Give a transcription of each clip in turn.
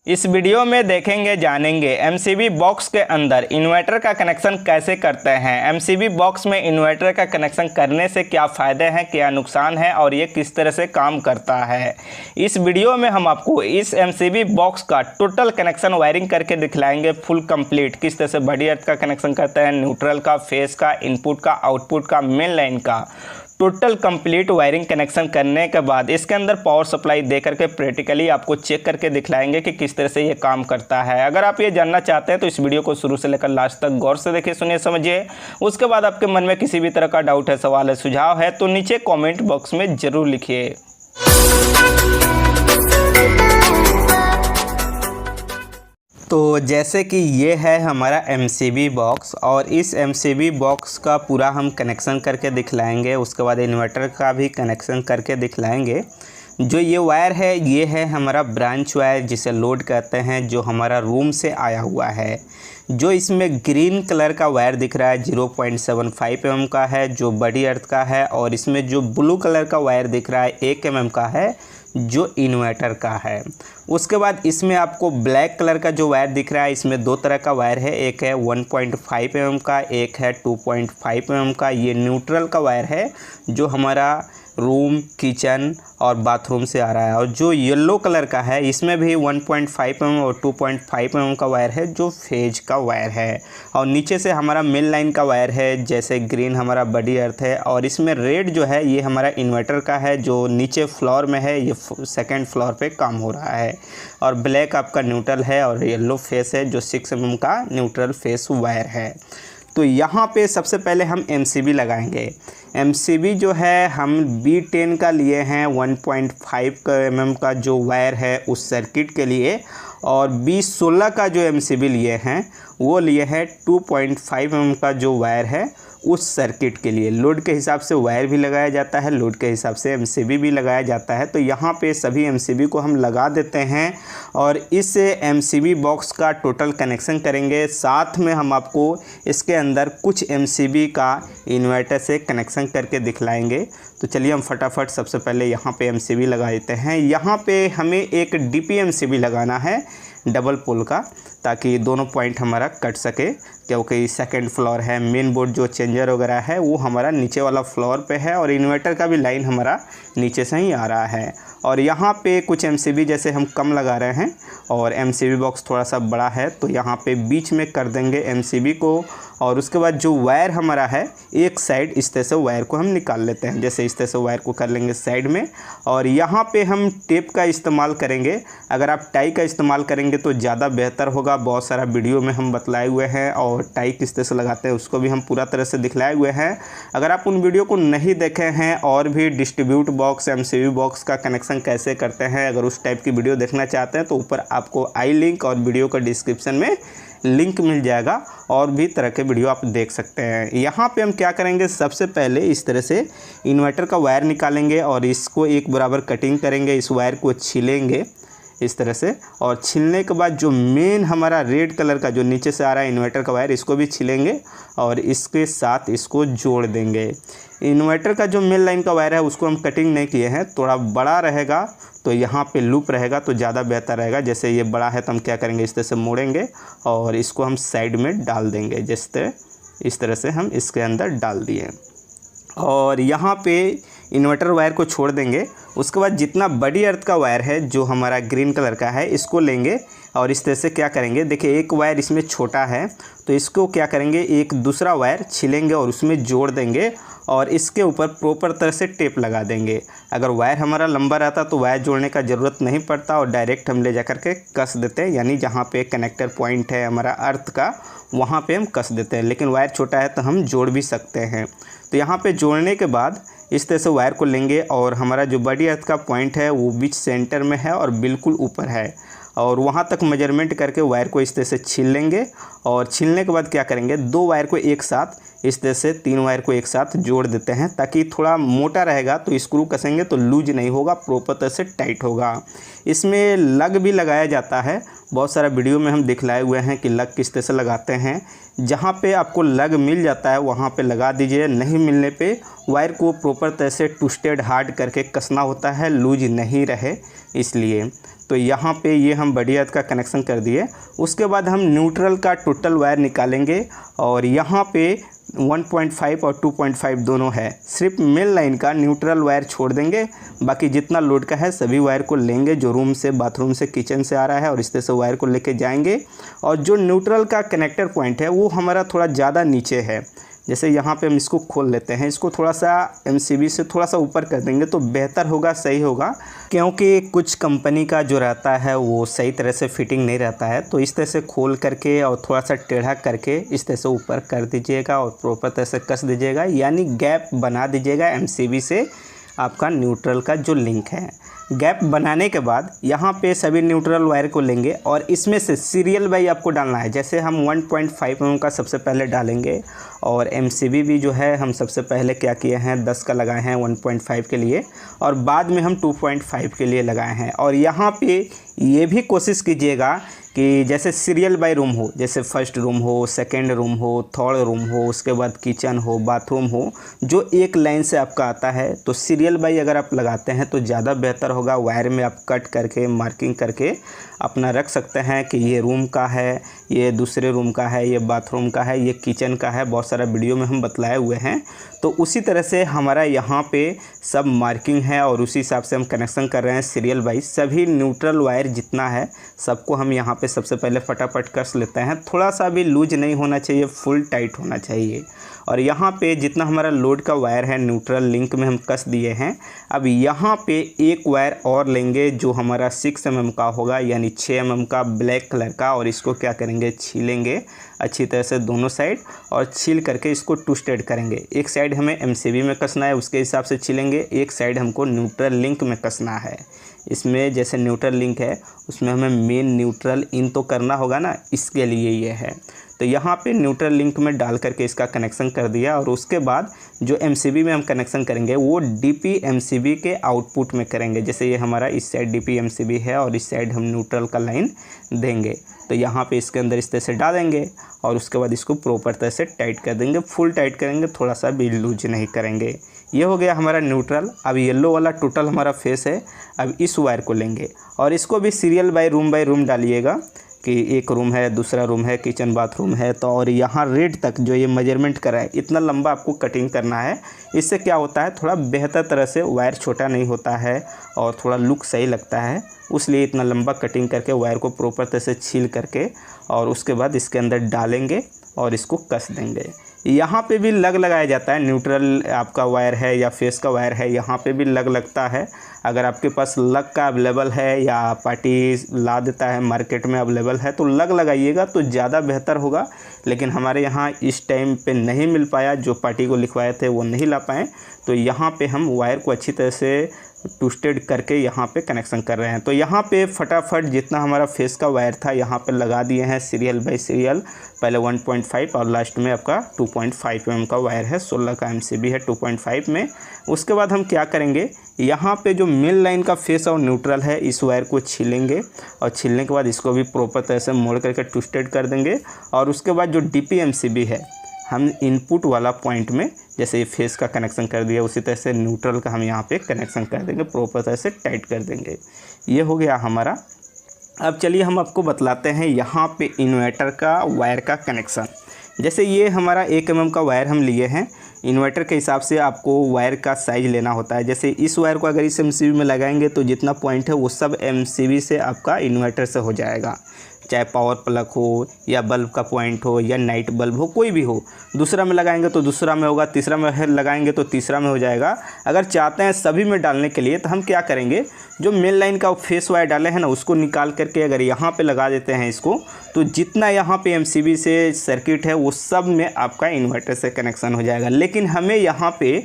इस वीडियो में देखेंगे जानेंगे एमसीबी बॉक्स के अंदर इन्वर्टर का कनेक्शन कैसे करते हैं। एमसीबी बॉक्स में इन्वर्टर का कनेक्शन करने से क्या फ़ायदे हैं, क्या नुकसान है और ये किस तरह से काम करता है। इस वीडियो में हम आपको इस एमसीबी बॉक्स का टोटल कनेक्शन वायरिंग करके दिखलाएंगे, फुल कंप्लीट। किस तरह से बड़ी अर्थ का कनेक्शन करते हैं, न्यूट्रल का, फेस का, इनपुट का, आउटपुट का, मेन लाइन का टोटल कंप्लीट वायरिंग कनेक्शन करने के बाद इसके अंदर पावर सप्लाई दे करके प्रैक्टिकली आपको चेक करके दिखलाएंगे कि किस तरह से ये काम करता है। अगर आप ये जानना चाहते हैं तो इस वीडियो को शुरू से लेकर लास्ट तक गौर से देखिए, सुनिए, समझिए। उसके बाद आपके मन में किसी भी तरह का डाउट है, सवाल है, सुझाव है तो नीचे कॉमेंट बॉक्स में ज़रूर लिखिए। तो जैसे कि ये है हमारा एमसीबी बॉक्स और इस एमसीबी बॉक्स का पूरा हम कनेक्शन करके दिखलाएंगे। उसके बाद इन्वर्टर का भी कनेक्शन करके दिखलाएंगे। जो ये वायर है ये है हमारा ब्रांच वायर, जिसे लोड कहते हैं, जो हमारा रूम से आया हुआ है। जो इसमें ग्रीन कलर का वायर दिख रहा है 0.75 mm का है, जो बड़ी अर्थ का है। और इसमें जो ब्लू कलर का वायर दिख रहा है 1 mm का है, जो इन्वर्टर का है। उसके बाद इसमें आपको ब्लैक कलर का जो वायर दिख रहा है, इसमें दो तरह का वायर है, एक है 1.5 mm का, एक है 2.5 mm का। ये न्यूट्रल का वायर है जो हमारा रूम, किचन और बाथरूम से आ रहा है। और जो येलो कलर का है इसमें भी 1.5 mm और 2.5 mm का वायर है, जो फेज का वायर है। और नीचे से हमारा मेन लाइन का वायर है, जैसे ग्रीन हमारा बड़ी अर्थ है। और इसमें रेड जो है ये हमारा इन्वर्टर का है, जो नीचे फ्लोर में है, ये सेकंड फ्लोर पे काम हो रहा है। और ब्लैक आपका न्यूट्रल है और येलो फेस है, जो 6 mm का न्यूट्रल फेस वायर है। तो यहाँ पे सबसे पहले हम एमसीबी लगाएंगे। एमसीबी जो है हम B10 का लिए हैं 1.5 mm का जो वायर है उस सर्किट के लिए। और B16 का जो एमसीबी लिए हैं वो लिए हैं 2.5 mm का जो वायर है उस सर्किट के लिए। लोड के हिसाब से वायर भी लगाया जाता है, लोड के हिसाब से एमसीबी भी लगाया जाता है। तो यहाँ पे सभी एमसीबी को हम लगा देते हैं और इस एमसीबी बॉक्स का टोटल कनेक्शन करेंगे। साथ में हम आपको इसके अंदर कुछ एमसीबी का इन्वर्टर से कनेक्शन करके दिखलाएंगे। तो चलिए हम फटाफट सबसे पहले यहाँ पे एमसीबी लगा देते हैं। यहाँ पे हमें एक डीपी एमसीबी लगाना है डबल पोल का, ताकि दोनों पॉइंट हमारा कट सके, क्योंकि सेकंड फ्लोर है। मेन बोर्ड जो चेंजर वगैरह है वो हमारा नीचे वाला फ्लोर पे है और इन्वर्टर का भी लाइन हमारा नीचे से ही आ रहा है। और यहाँ पे कुछ एमसीबी जैसे हम कम लगा रहे हैं और एमसीबी बॉक्स थोड़ा सा बड़ा है, तो यहाँ पे बीच में कर देंगे एमसीबी को। और उसके बाद जो वायर हमारा है एक साइड इस तरह से वायर को हम निकाल लेते हैं, जैसे इस तरह से वायर को कर लेंगे साइड में। और यहाँ पे हम टेप का इस्तेमाल करेंगे। अगर आप टाई का इस्तेमाल करेंगे तो ज़्यादा बेहतर होगा। बहुत सारा वीडियो में हम बतलाए हुए हैं और टाई किस तरह से लगाते हैं उसको भी हम पूरा तरह से दिखलाए हुए हैं। अगर आप उन वीडियो को नहीं देखे हैं और भी डिस्ट्रीब्यूट बॉक्स, एमसीबी बॉक्स का कनेक्शन कैसे करते हैं, अगर उस टाइप की वीडियो देखना चाहते हैं तो ऊपर आपको आई लिंक और वीडियो का डिस्क्रिप्शन में लिंक मिल जाएगा, और भी तरह के वीडियो आप देख सकते हैं। यहाँ पे हम क्या करेंगे, सबसे पहले इस तरह से इन्वर्टर का वायर निकालेंगे और इसको एक बराबर कटिंग करेंगे। इस वायर को छीलेंगे इस तरह से, और छीलने के बाद जो मेन हमारा रेड कलर का जो नीचे से आ रहा है इन्वर्टर का वायर, इसको भी छीलेंगे और इसके साथ इसको जोड़ देंगे। इन्वर्टर का जो मेन लाइन का वायर है उसको हम कटिंग नहीं किए हैं, थोड़ा बड़ा रहेगा तो यहाँ पे लूप रहेगा तो ज़्यादा बेहतर रहेगा। जैसे ये बड़ा है तो हम क्या करेंगे, इस तरह से मोड़ेंगे और इसको हम साइड में डाल देंगे। जैसे इस तरह से हम इसके अंदर डाल दिए और यहाँ पे इन्वर्टर वायर को छोड़ देंगे। उसके बाद जितना बड़ी अर्थ का वायर है जो हमारा ग्रीन कलर का है, इसको लेंगे और इस तरह से क्या करेंगे, देखिए एक वायर इसमें छोटा है तो इसको क्या करेंगे, एक दूसरा वायर छीलेंगे और उसमें जोड़ देंगे और इसके ऊपर प्रॉपर तरह से टेप लगा देंगे। अगर वायर हमारा लंबा रहता तो वायर जोड़ने का ज़रूरत नहीं पड़ता और डायरेक्ट हम ले जा कर के कस देते हैं, यानी जहाँ पे कनेक्टर पॉइंट है हमारा अर्थ का वहाँ पे हम कस देते हैं। लेकिन वायर छोटा है तो हम जोड़ भी सकते हैं। तो यहाँ पे जोड़ने के बाद इस तरह से वायर को लेंगे और हमारा जो बड़ी अर्थ का पॉइंट है वो बीच सेंटर में है और बिल्कुल ऊपर है, और वहाँ तक मेजरमेंट करके वायर को इस तरह से छील लेंगे। और छीलने के बाद क्या करेंगे, दो वायर को एक साथ इस तरह से 3 वायर को एक साथ जोड़ देते हैं, ताकि थोड़ा मोटा रहेगा तो स्क्रू कसेंगे तो लूज नहीं होगा, प्रॉपर तरह से टाइट होगा। इसमें लग भी लगाया जाता है, बहुत सारा वीडियो में हम दिखलाए हुए हैं कि लग किस तरह से लगाते हैं। जहाँ पे आपको लग मिल जाता है वहाँ पे लगा दीजिए, नहीं मिलने पे वायर को प्रॉपर तरह से ट्विस्टेड हार्ड करके कसना होता है, लूज नहीं रहे इसलिए। तो यहाँ पे ये हम बड़ी अर्थ का कनेक्शन कर दिए। उसके बाद हम न्यूट्रल का टोटल वायर निकालेंगे और यहाँ पे 1.5 और 2.5 दोनों है। सिर्फ मेन लाइन का न्यूट्रल वायर छोड़ देंगे, बाकी जितना लोड का है सभी वायर को लेंगे जो रूम से, बाथरूम से, किचन से आ रहा है, और इस तरह से वायर को लेके जाएंगे। और जो न्यूट्रल का कनेक्टर पॉइंट है वो हमारा थोड़ा ज़्यादा नीचे है। जैसे यहाँ पे हम इसको खोल लेते हैं, इसको थोड़ा सा MCB से थोड़ा सा ऊपर कर देंगे तो बेहतर होगा, सही होगा, क्योंकि कुछ कंपनी का जो रहता है वो सही तरह से फिटिंग नहीं रहता है। तो इस तरह से खोल करके और थोड़ा सा टेढ़ा करके इस तरह से ऊपर कर दीजिएगा और प्रॉपर तरह से कस दीजिएगा, यानी गैप बना दीजिएगा MCB से आपका न्यूट्रल का जो लिंक है। गैप बनाने के बाद यहाँ पे सभी न्यूट्रल वायर को लेंगे और इसमें से सीरियल वाई आपको डालना है। जैसे हम 1.5 mm का सबसे पहले डालेंगे और MCB भी जो है हम सबसे पहले क्या किए हैं 10 का लगाए हैं 1.5 के लिए, और बाद में हम 2.5 के लिए लगाए हैं। और यहाँ पे ये भी कोशिश कीजिएगा कि जैसे सीरियल बाय रूम हो, जैसे फर्स्ट रूम हो, सेकंड रूम हो, थर्ड रूम हो, उसके बाद किचन हो, बाथरूम हो, जो एक लाइन से आपका आता है, तो सीरियल बाय अगर आप लगाते हैं तो ज़्यादा बेहतर होगा। वायर में आप कट करके मार्किंग करके अपना रख सकते हैं कि ये रूम का है, ये दूसरे रूम का है, ये बाथरूम का है, ये किचन का है। बहुत सारा वीडियो में हम बतलाए हुए हैं। तो उसी तरह से हमारा यहाँ पे सब मार्किंग है और उसी हिसाब से हम कनेक्शन कर रहे हैं सीरियल वाइज। सभी न्यूट्रल वायर जितना है सबको हम यहाँ पे सबसे पहले फटाफट कस लेते हैं। थोड़ा सा भी लूज नहीं होना चाहिए, फुल टाइट होना चाहिए। और यहाँ पे जितना हमारा लोड का वायर है न्यूट्रल लिंक में हम कस दिए हैं। अब यहाँ पे एक वायर और लेंगे जो हमारा 6 mm का होगा, यानी 6 mm का ब्लैक कलर का, और इसको क्या करेंगे छीलेंगे अच्छी तरह से दोनों साइड, और छील करके इसको ट्विस्टेड करेंगे। एक साइड हमें MCB में कसना है, उसके हिसाब से छीलेंगे, एक साइड हमको न्यूट्रल लिंक में कसना है। इसमें जैसे न्यूट्रल लिंक है उसमें हमें मेन न्यूट्रल इन तो करना होगा ना, इसके लिए ये है। तो यहाँ पे न्यूट्रल लिंक में डाल करके इसका कनेक्शन कर दिया। और उसके बाद जो MCB में हम कनेक्शन करेंगे वो DP MCB के आउटपुट में करेंगे। जैसे ये हमारा इस साइड DP MCB है और इस साइड हम न्यूट्रल का लाइन देंगे, तो यहाँ पे इसके अंदर इस तरह से डालेंगे और उसके बाद इसको प्रॉपर तरह से टाइट कर देंगे। फुल टाइट करेंगे, थोड़ा सा भी लूज नहीं करेंगे। ये हो गया हमारा न्यूट्रल। अब येलो वाला टोटल हमारा फेस है। अब इस वायर को लेंगे और इसको भी सीरियल बाय रूम डालिएगा कि एक रूम है, दूसरा रूम है, किचन बाथरूम है, तो और यहाँ रेड तक जो ये मेजरमेंट करा है इतना लंबा आपको कटिंग करना है। इससे क्या होता है थोड़ा बेहतर तरह से वायर छोटा नहीं होता है और थोड़ा लुक सही लगता है, उसलिए इतना लंबा कटिंग करके वायर को प्रॉपर तरह से छील करके और उसके बाद इसके अंदर डालेंगे और इसको कस देंगे। यहाँ पे भी लग लगाया जाता है, न्यूट्रल आपका वायर है या फेस का वायर है, यहाँ पे भी लग लगता है। अगर आपके पास लग का अवेलेबल है या पार्टी ला देता है मार्केट में अवेलेबल है तो लग लगाइएगा तो ज़्यादा बेहतर होगा। लेकिन हमारे यहाँ इस टाइम पे नहीं मिल पाया, जो पार्टी को लिखवाए थे वो नहीं ला पाए, तो यहाँ पे हम वायर को अच्छी तरह से ट्विस्टेड करके यहाँ पे कनेक्शन कर रहे हैं। तो यहाँ पे फटाफट जितना हमारा फेस का वायर था यहाँ पे लगा दिए हैं सीरियल बाय सीरियल। पहले 1.5 और लास्ट में आपका 2.5 mm का वायर है, 16 का MCB है 2.5 में। उसके बाद हम क्या करेंगे, यहाँ पे जो मेन लाइन का फेस और न्यूट्रल है इस वायर को छीलेंगे और छीलने के बाद इसको भी प्रॉपर तरह से मोड़ करके ट्विस्टेड कर देंगे। और उसके बाद जो DP MCB है हम इनपुट वाला पॉइंट में जैसे ये फेस का कनेक्शन कर दिया उसी तरह से न्यूट्रल का हम यहाँ पे कनेक्शन कर देंगे, प्रॉपर तरह से टाइट कर देंगे। ये हो गया हमारा। अब चलिए हम आपको बतलाते हैं यहाँ पे इन्वर्टर का वायर का कनेक्शन। जैसे ये हमारा 1 mm का वायर हम लिए हैं, इन्वर्टर के हिसाब से आपको वायर का साइज़ लेना होता है। जैसे इस वायर को अगर इस MCB में लगाएंगे तो जितना पॉइंट है वो सब MCB से आपका इन्वर्टर से हो जाएगा, चाहे पावर प्लग हो या बल्ब का पॉइंट हो या नाइट बल्ब हो, कोई भी हो। दूसरा में लगाएंगे तो दूसरा में होगा, तीसरा में लगाएंगे तो तीसरा में हो जाएगा। अगर चाहते हैं सभी में डालने के लिए तो हम क्या करेंगे, जो मेन लाइन का फेस वायर डाले हैं ना उसको निकाल करके अगर यहाँ पे लगा देते हैं इसको, तो जितना यहाँ पे MCB से सर्किट है वो सब में आपका इन्वर्टर से कनेक्शन हो जाएगा। लेकिन हमें यहाँ पे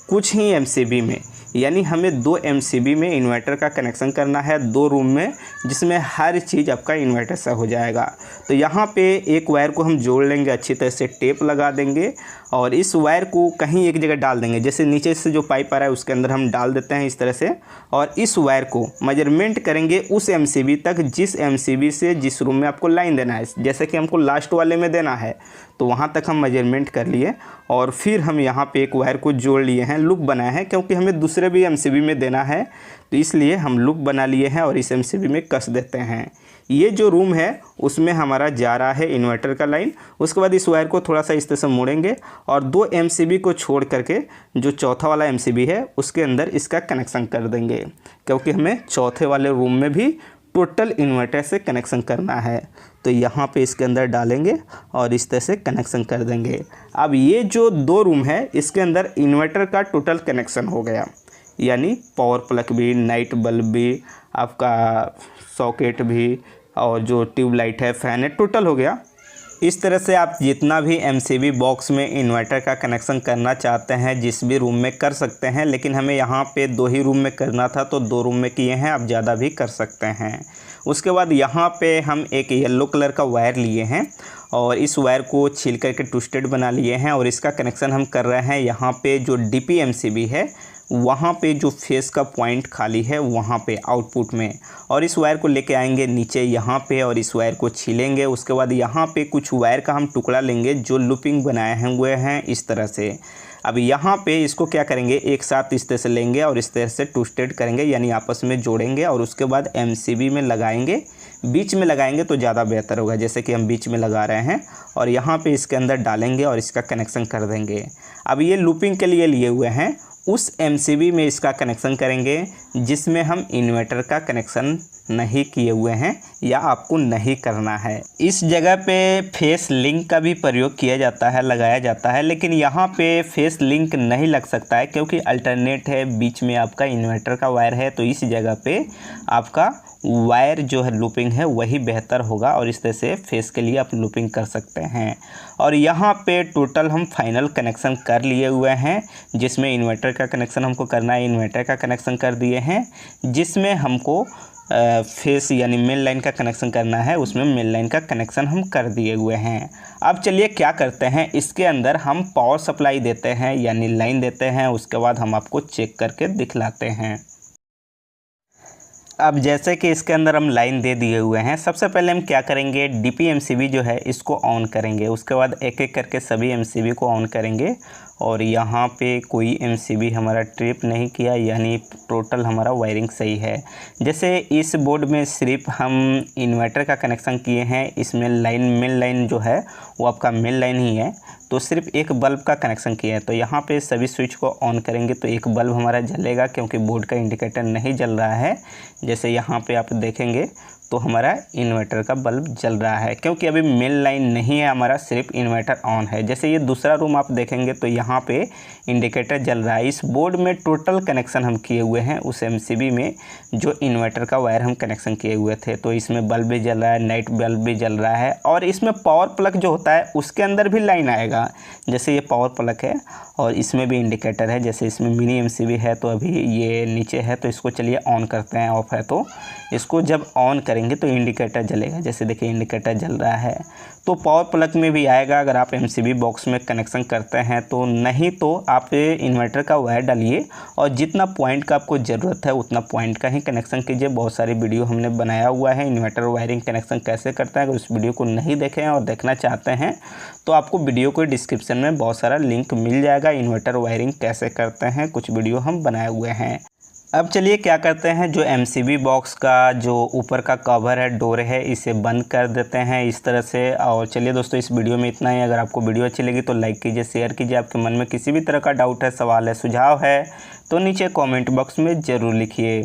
कुछ ही MCB में, यानी हमें 2 MCB में इन्वर्टर का कनेक्शन करना है 2 रूम में, जिसमें हर चीज़ आपका इन्वर्टर से हो जाएगा। तो यहाँ पे एक वायर को हम जोड़ लेंगे, अच्छी तरह से टेप लगा देंगे और इस वायर को कहीं एक जगह डाल देंगे। जैसे नीचे से जो पाइप आ रहा है उसके अंदर हम डाल देते हैं इस तरह से, और इस वायर को मेजरमेंट करेंगे उस MCB तक जिस MCB से जिस रूम में आपको लाइन देना है। जैसे कि हमको लास्ट वाले में देना है तो वहाँ तक हम मेजरमेंट कर लिए और फिर हम यहाँ पे एक वायर को जोड़ लिए हैं, लूप बनाए हैं, क्योंकि हमें दूसरे दूसरे भी एमसीबी में देना है, तो इसलिए हम लूप बना लिए हैं और इस एमसीबी में कस देते हैं। ये जो रूम है उसमें हमारा जा रहा है इन्वर्टर का लाइन। उसके बाद इस वायर को थोड़ा सा इस तरह से मोड़ेंगे और 2 एमसीबी को छोड़ करके जो चौथा वाला एमसीबी है उसके अंदर इसका कनेक्शन कर देंगे, क्योंकि हमें चौथे वाले रूम में भी टोटल इन्वर्टर से कनेक्शन करना है। तो यहाँ पे इसके अंदर डालेंगे और इस तरह से कनेक्शन कर देंगे। अब ये जो 2 रूम है इसके अंदर इन्वर्टर का टोटल कनेक्शन हो गया, यानी पावर प्लग भी, नाइट बल्ब भी, आपका सॉकेट भी और जो ट्यूबलाइट है, फैन है, टोटल हो गया। इस तरह से आप जितना भी एमसीबी बॉक्स में इन्वर्टर का कनेक्शन करना चाहते हैं जिस भी रूम में कर सकते हैं, लेकिन हमें यहाँ पे 2 ही रूम में करना था तो 2 रूम में किए हैं, आप ज़्यादा भी कर सकते हैं। उसके बाद यहाँ पे हम एक येलो कलर का वायर लिए हैं और इस वायर को छील करके ट्विस्टेड बना लिए हैं और इसका कनेक्शन हम कर रहे हैं यहाँ पे जो डीपी एमसीबी है वहाँ पे जो फेस का पॉइंट खाली है वहाँ पे आउटपुट में, और इस वायर को लेके आएंगे नीचे यहाँ पे और इस वायर को छीलेंगे। उसके बाद यहाँ पे कुछ वायर का हम टुकड़ा लेंगे जो लूपिंग बनाए हुए हैं इस तरह से। अब यहाँ पे इसको क्या करेंगे, एक साथ इस तरह से लेंगे और इस तरह से ट्विस्टेड करेंगे, यानी आपस में जोड़ेंगे और उसके बाद एमसीबी में लगाएंगे। बीच में लगाएंगे तो ज़्यादा बेहतर होगा, जैसे कि हम बीच में लगा रहे हैं, और यहाँ पे इसके अंदर डालेंगे और इसका कनेक्शन कर देंगे। अब ये लूपिंग के लिए हुए हैं, उस एमसीबी में इसका कनेक्शन करेंगे जिसमें हम इन्वर्टर का कनेक्शन नहीं किए हुए हैं या आपको नहीं करना है। इस जगह पे फेस लिंक का भी प्रयोग किया जाता है, लगाया जाता है, लेकिन यहाँ पे फेस लिंक नहीं लग सकता है क्योंकि अल्टरनेट है, बीच में आपका इन्वर्टर का वायर है, तो इस जगह पे आपका वायर जो है लूपिंग है वही बेहतर होगा और इस तरह से फेस के लिए आप लूपिंग कर सकते हैं। और यहाँ पे टोटल हम फाइनल कनेक्शन कर लिए हुए हैं, जिसमें इन्वर्टर का कनेक्शन हमको करना है, इन्वर्टर का कनेक्शन कर दिए हैं, जिसमें हमको फेस यानी मेन लाइन का कनेक्शन करना है, उसमें मेन लाइन का कनेक्शन हम कर दिए हुए हैं। अब चलिए क्या करते हैं, इसके अंदर हम पावर सप्लाई देते हैं यानी लाइन देते हैं, उसके बाद हम आपको चेक करके दिखलाते हैं। अब जैसे कि इसके अंदर हम लाइन दे दिए हुए हैं, सबसे पहले हम क्या करेंगे, डीपी एमसीबी जो है इसको ऑन करेंगे। उसके बाद एक एक करके सभी एमसीबी को ऑन करेंगे और यहाँ पे कोई एमसीबी हमारा ट्रिप नहीं किया, यानी टोटल हमारा वायरिंग सही है। जैसे इस बोर्ड में सिर्फ हम इन्वर्टर का कनेक्शन किए हैं, इसमें लाइन मेन लाइन जो है वो आपका मेन लाइन ही है, तो सिर्फ एक बल्ब का कनेक्शन किया है। तो यहाँ पे सभी स्विच को ऑन करेंगे तो एक बल्ब हमारा जलेगा, क्योंकि बोर्ड का इंडिकेटर नहीं जल रहा है। जैसे यहाँ पे आप देखेंगे तो हमारा इन्वर्टर का बल्ब जल रहा है, क्योंकि अभी मेन लाइन नहीं है हमारा, सिर्फ इन्वर्टर ऑन है। जैसे ये दूसरा रूम आप देखेंगे तो यहाँ पे इंडिकेटर जल रहा है। इस बोर्ड में टोटल कनेक्शन हम किए हुए हैं उस एमसीबी में जो इन्वर्टर का वायर हम कनेक्शन किए हुए थे, तो इसमें बल्ब भी जल रहा है, नाइट बल्ब भी जल रहा है, और इसमें पावर प्लग जो होता है उसके अंदर भी लाइन आएगा। जैसे ये पावर प्लग है और इसमें भी इंडिकेटर है, जैसे इसमें मिनी एमसीबी है तो अभी ये नीचे है, तो इसको चलिए ऑन करते हैं, ऑफ है तो इसको जब ऑन करेंगे तो इंडिकेटर जलेगा। जैसे देखिए इंडिकेटर जल रहा है, तो पावर प्लग में भी आएगा अगर आप एमसीबी बॉक्स में कनेक्शन करते हैं तो। नहीं तो आप इन्वर्टर का वायर डालिए और जितना पॉइंट का आपको ज़रूरत है उतना पॉइंट का ही कनेक्शन कीजिए। बहुत सारी वीडियो हमने बनाया हुआ है इन्वर्टर वायरिंग कनेक्शन कैसे करते हैं, अगर उस वीडियो को नहीं देखें और देखना चाहते हैं तो आपको वीडियो को डिस्क्रिप्शन में बहुत सारा लिंक मिल जाएगा, इन्वर्टर वायरिंग कैसे करते हैं, कुछ वीडियो हम बनाए हुए हैं। अब चलिए क्या करते हैं, जो एमसीबी बॉक्स का जो ऊपर का कवर है, डोर है, इसे बंद कर देते हैं इस तरह से। और चलिए दोस्तों इस वीडियो में इतना ही। अगर आपको वीडियो अच्छी लगी तो लाइक कीजिए, शेयर कीजिए। आपके मन में किसी भी तरह का डाउट है, सवाल है, सुझाव है तो नीचे कमेंट बॉक्स में ज़रूर लिखिए।